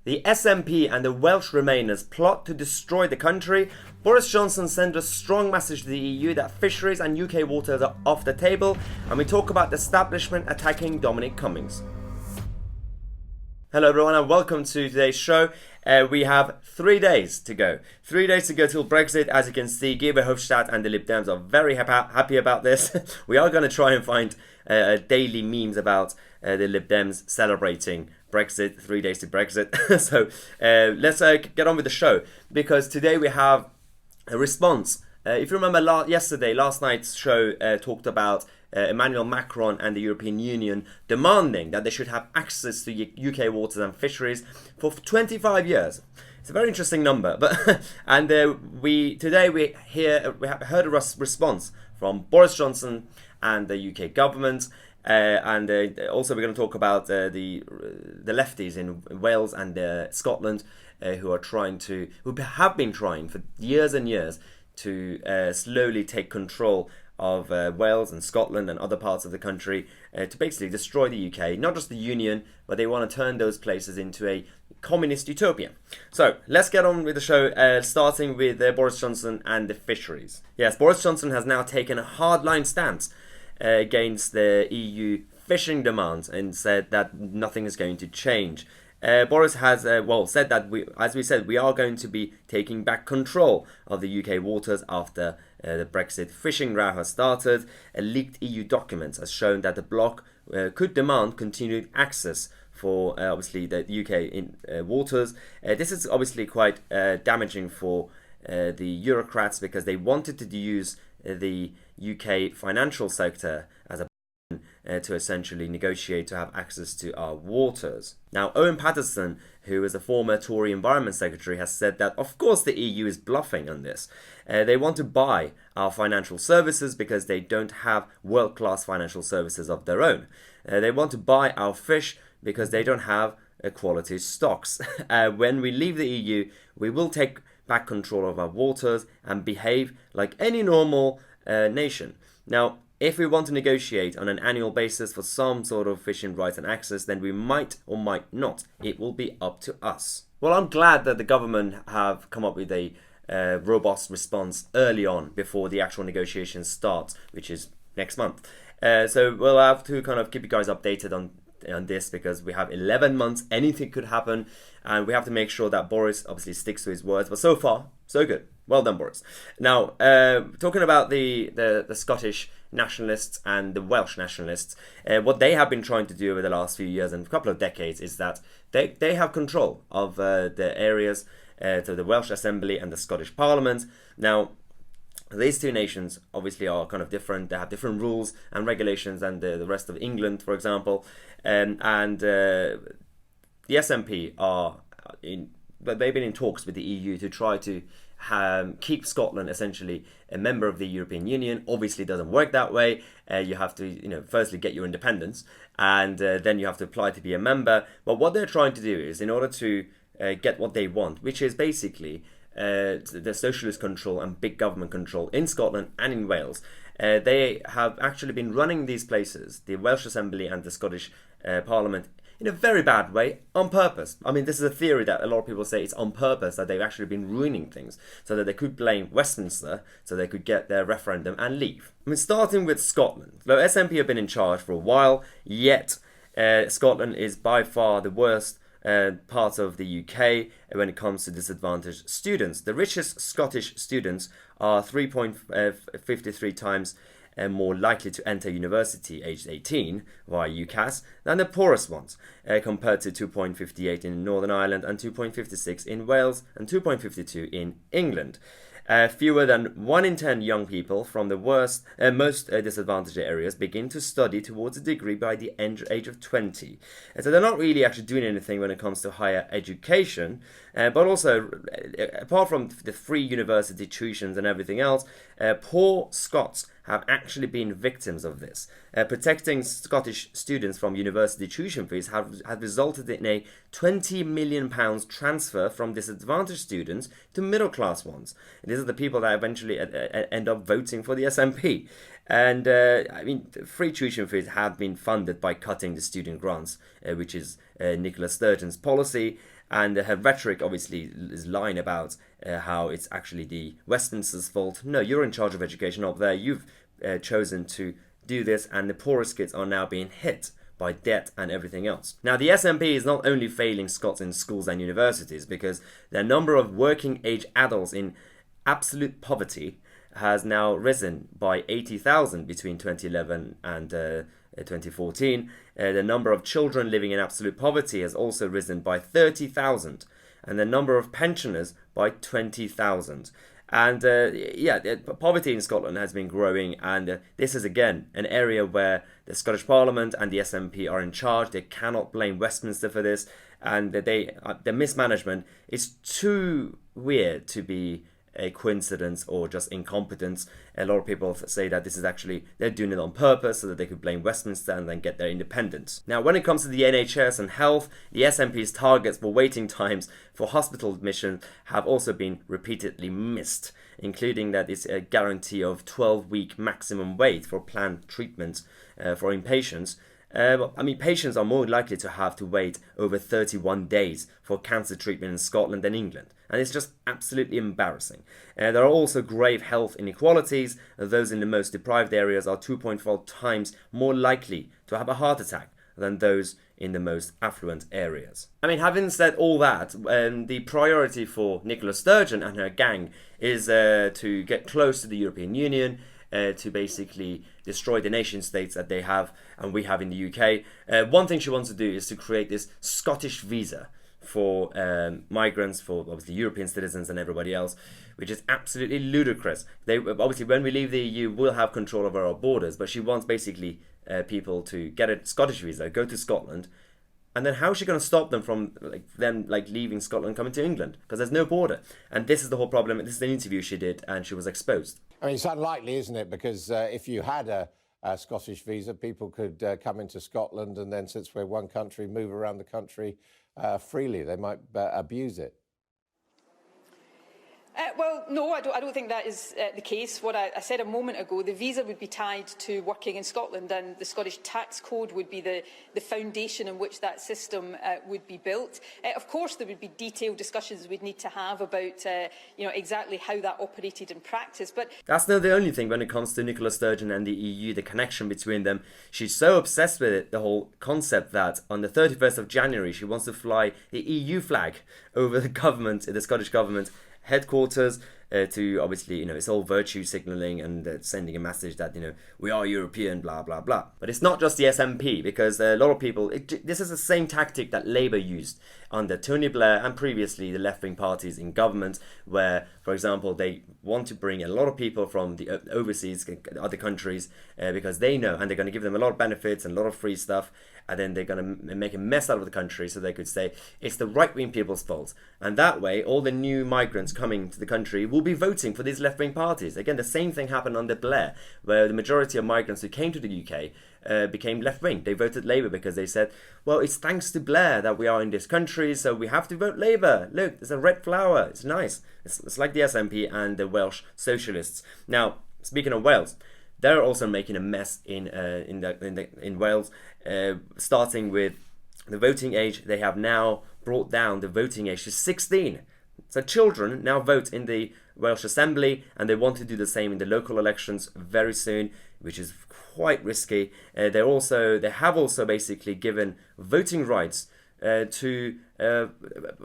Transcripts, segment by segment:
The SNP and the Welsh Remainers plot to destroy the country. Boris Johnson sent a strong message to the EU that fisheries and UK waters are off the table, and we talk about the establishment attacking Dominic Cummings. Hello everyone and welcome to today's show. We have 3 days to go. 3 days to go till Brexit. As you can see, Guy Verhofstadt and the Lib Dems are very happy about this. We are going to try and find daily memes about the Lib Dems celebrating Brexit, 3 days to Brexit. So let's get on with the show, because today we have a response. If you remember last night's show talked about Emmanuel Macron and the European Union demanding that they should have access to UK waters and fisheries for 25 years. It's a very interesting number, but and today we have heard a response from Boris Johnson and the UK government, and also we're going to talk about the lefties in Wales and Scotland who have been trying for years and years to slowly take control of Wales and Scotland and other parts of the country to basically destroy the UK, not just the Union, but they want to turn those places into a communist utopia. So let's get on with the show, starting with Boris Johnson and the fisheries. Yes, Boris Johnson has now taken a hardline stance against the EU fishing demands and said that nothing is going to change. Boris has said that we are going to be taking back control of the UK waters after the Brexit fishing row has started. A leaked EU document has shown that the bloc could demand continued access for obviously the UK waters. This is obviously quite damaging for the Eurocrats, because they wanted to use the UK financial sector as a to essentially negotiate to have access to our waters. Now, Owen Paterson, who is a former Tory Environment Secretary, has said that of course the EU is bluffing on this. They want to buy our financial services because they don't have world-class financial services of their own. They want to buy our fish because they don't have quality stocks. When we leave the EU, we will take back control of our waters and behave like any normal nation. Now, if we want to negotiate on an annual basis for some sort of fishing rights and access, then we might or might not. It will be up to us. Well, I'm glad that the government have come up with a robust response early on before the actual negotiations start, which is next month. So we'll have to kind of keep you guys updated on this, because we have 11 months, anything could happen, and we have to make sure that Boris obviously sticks to his words. But so far, so good. Well done, Boris. Now, talking about the Scottish Nationalists and the Welsh Nationalists, what they have been trying to do over the last few years and a couple of decades is that they have control of the areas to the Welsh Assembly and the Scottish Parliament. Now, these two nations obviously are kind of different. They have different rules and regulations than the rest of England, for example. The SNP they've been in talks with the EU to try to keep Scotland essentially a member of the European Union. Obviously, it doesn't work that way. You have to, firstly get your independence, and then you have to apply to be a member. But what they're trying to do is, in order to get what they want, which is basically the socialist control and big government control in Scotland and in Wales, they have actually been running these places, the Welsh Assembly and the Scottish Parliament, in a very bad way, on purpose. I mean, this is a theory that a lot of people say it's on purpose, that they've actually been ruining things so that they could blame Westminster, so they could get their referendum and leave. I mean, starting with Scotland. Though SNP have been in charge for a while, yet Scotland is by far the worst part of the UK when it comes to disadvantaged students. The richest Scottish students are 3.53 times more likely to enter university aged 18 via UCAS than the poorest ones, compared to 2.58 in Northern Ireland and 2.56 in Wales and 2.52 in England. Fewer than 1 in 10 young people from the most disadvantaged areas begin to study towards a degree by the age of 20. And so they're not really actually doing anything when it comes to higher education, but also, apart from the free university tuitions and everything else, poor Scots have actually been victims of this. Protecting Scottish students from university tuition fees have resulted in a £20 million transfer from disadvantaged students to middle-class ones. These are the people that eventually end up voting for the SNP. And I mean, free tuition fees have been funded by cutting the student grants, which is Nicola Sturgeon's policy. And her rhetoric obviously is lying about how it's actually the Westminster's fault. No, you're in charge of education up there. You've chosen to do this, and the poorest kids are now being hit by debt and everything else. Now, the SNP is not only failing Scots in schools and universities, because the number of working age adults in absolute poverty has now risen by 80,000 between 2011 and 2014. The number of children living in absolute poverty has also risen by 30,000, and the number of pensioners by 20,000. And poverty in Scotland has been growing, and this is again an area where the Scottish Parliament and the SNP are in charge. They cannot blame Westminster for this, and the mismanagement is too weird to be a coincidence or just incompetence. A lot of people say that this is actually, they're doing it on purpose so that they could blame Westminster and then get their independence. Now, when it comes to the NHS and health, the SNP's targets for waiting times for hospital admission have also been repeatedly missed, including that it's a guarantee of 12-week maximum wait for planned treatment for inpatients. Patients are more likely to have to wait over 31 days for cancer treatment in Scotland than England. And it's just absolutely embarrassing. There are also grave health inequalities. Those in the most deprived areas are 2.4 times more likely to have a heart attack than those in the most affluent areas. Having said all that, the priority for Nicola Sturgeon and her gang is to get close to the European Union, to basically destroy the nation states that they have and we have in the UK. One thing she wants to do is to create this Scottish visa for migrants, for obviously European citizens and everybody else, which is absolutely ludicrous. They obviously, when we leave the EU, we'll have control over our borders, but she wants basically people to get a Scottish visa, go to Scotland, and then how is she going to stop them from leaving Scotland, coming to England? Because there's no border. And this is the whole problem. This is an interview she did, and she was exposed. It's unlikely, isn't it? Because if you had a Scottish visa, people could come into Scotland, and then, since we're one country, move around the country freely. They might abuse it. Well, no, I don't think that is the case. What I said a moment ago, the visa would be tied to working in Scotland, and the Scottish tax code would be the foundation in which that system would be built. Of course, there would be detailed discussions we'd need to have about exactly how that operated in practice. But that's not the only thing when it comes to Nicola Sturgeon and the EU, the connection between them. She's so obsessed with it, the whole concept, that on the 31st of January, she wants to fly the EU flag over the Scottish government headquarters, to obviously, it's all virtue signalling and sending a message that, we are European, blah, blah, blah. But it's not just the SNP, because a lot of people, this is the same tactic that Labour used under Tony Blair and previously the left-wing parties in government, where, for example, they want to bring a lot of people from the overseas, other countries, because they know, and they're going to give them a lot of benefits and a lot of free stuff, and then they're going to make a mess out of the country so they could say it's the right-wing people's fault. And that way, all the new migrants coming to the country will be voting for these left-wing parties. Again, the same thing happened under Blair, where the majority of migrants who came to the UK became left-wing. They voted Labour because they said, well, it's thanks to Blair that we are in this country, so we have to vote Labour. Look, there's a red flower. It's nice. It's like the SNP and the Welsh socialists. Now, speaking of Wales, they're also making a mess in Wales, starting with the voting age. They have now brought down the voting age to 16. So children now vote in the Welsh Assembly, and they want to do the same in the local elections very soon, which is quite risky. They have also basically given voting rights to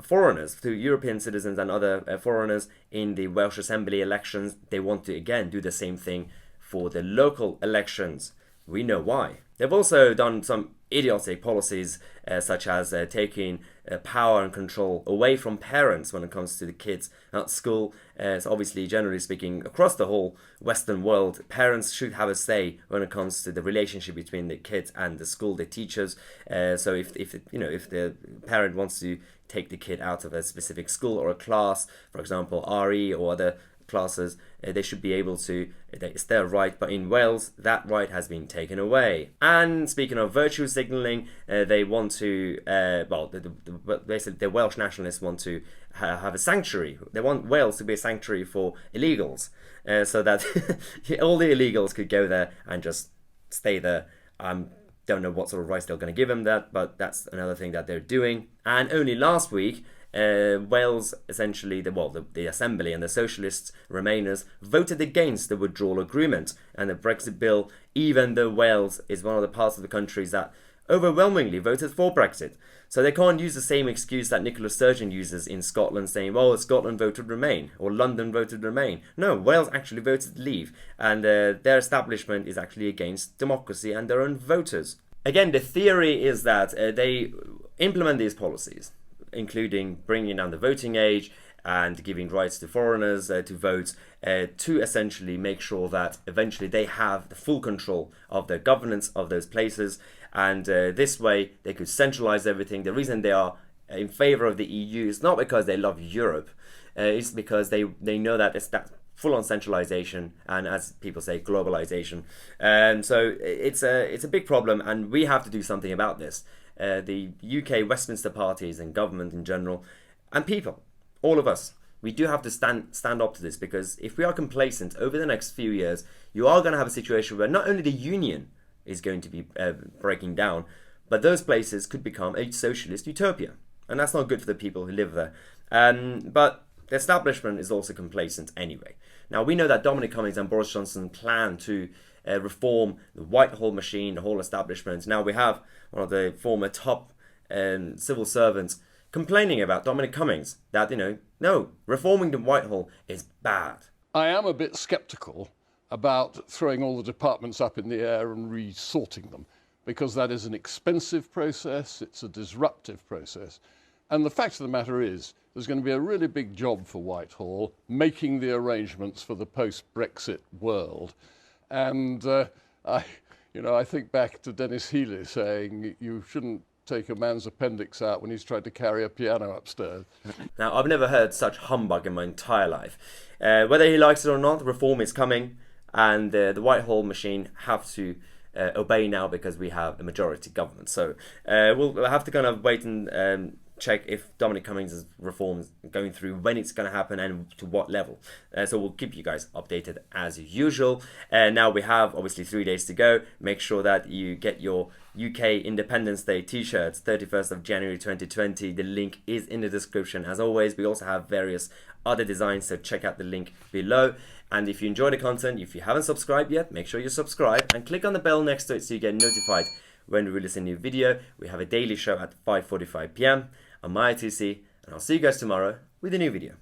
foreigners, to European citizens and other foreigners in the Welsh Assembly elections. They want to again do the same thing for the local elections. We know why. They've also done some idiotic policies, such as taking power and control away from parents when it comes to the kids at school. So obviously, generally speaking, across the whole Western world, parents should have a say when it comes to the relationship between the kids and the school, the teachers. So if the parent wants to take the kid out of a specific school or a class, for example, RE or other classes, they should be able to, it's their right, but in Wales that right has been taken away. And speaking of virtue signalling, they want to basically the Welsh nationalists want to have a sanctuary. They want Wales to be a sanctuary for illegals, so that all the illegals could go there and just stay there. Don't know what sort of rights they're going to give them that, but that's another thing that they're doing. And only last week, Wales, essentially, the Assembly and the Socialists, Remainers, voted against the withdrawal agreement and the Brexit bill, even though Wales is one of the parts of the countries that overwhelmingly voted for Brexit. So they can't use the same excuse that Nicola Sturgeon uses in Scotland, saying, well, Scotland voted Remain, or London voted Remain. No, Wales actually voted Leave, and their establishment is actually against democracy and their own voters. Again, the theory is that they implement these policies, including bringing down the voting age and giving rights to foreigners to vote, to essentially make sure that eventually they have the full control of the governance of those places. And this way they could centralize everything. The reason they are in favor of the EU is not because they love Europe, it's because they know that it's that full-on centralization and, as people say, globalization. So it's a big problem, and we have to do something about this. The UK Westminster parties and government in general, and people, all of us, we do have to stand up to this, because if we are complacent over the next few years, you are going to have a situation where not only the union is going to be breaking down, but those places could become a socialist utopia, and that's not good for the people who live there. But the establishment is also complacent anyway. Now, we know that Dominic Cummings and Boris Johnson plan to reform the Whitehall machine, the whole establishment. Now we have one of the former top civil servants complaining about Dominic Cummings, that, no, reforming the Whitehall is bad. I am a bit sceptical about throwing all the departments up in the air and resorting them, because that is an expensive process, it's a disruptive process. And the fact of the matter is, there's going to be a really big job for Whitehall, making the arrangements for the post-Brexit world. And I think back to Dennis Healey saying, you shouldn't take a man's appendix out when he's tried to carry a piano upstairs. Now, I've never heard such humbug in my entire life. Whether he likes it or not, reform is coming, and the Whitehall machine have to obey now, because we have a majority government. So we'll have to kind of wait and check if Dominic Cummings' reforms going through, when it's going to happen and to what level. So we'll keep you guys updated as usual. Now we have obviously 3 days to go. Make sure that you get your UK Independence Day t-shirts, 31st of January 2020. The link is in the description as always. We also have various other designs, so check out the link below. And if you enjoy the content, if you haven't subscribed yet, make sure you subscribe and click on the bell next to it so you get notified when we release a new video. We have a daily show at 5:45 p.m. I'm Tousi, and I'll see you guys tomorrow with a new video.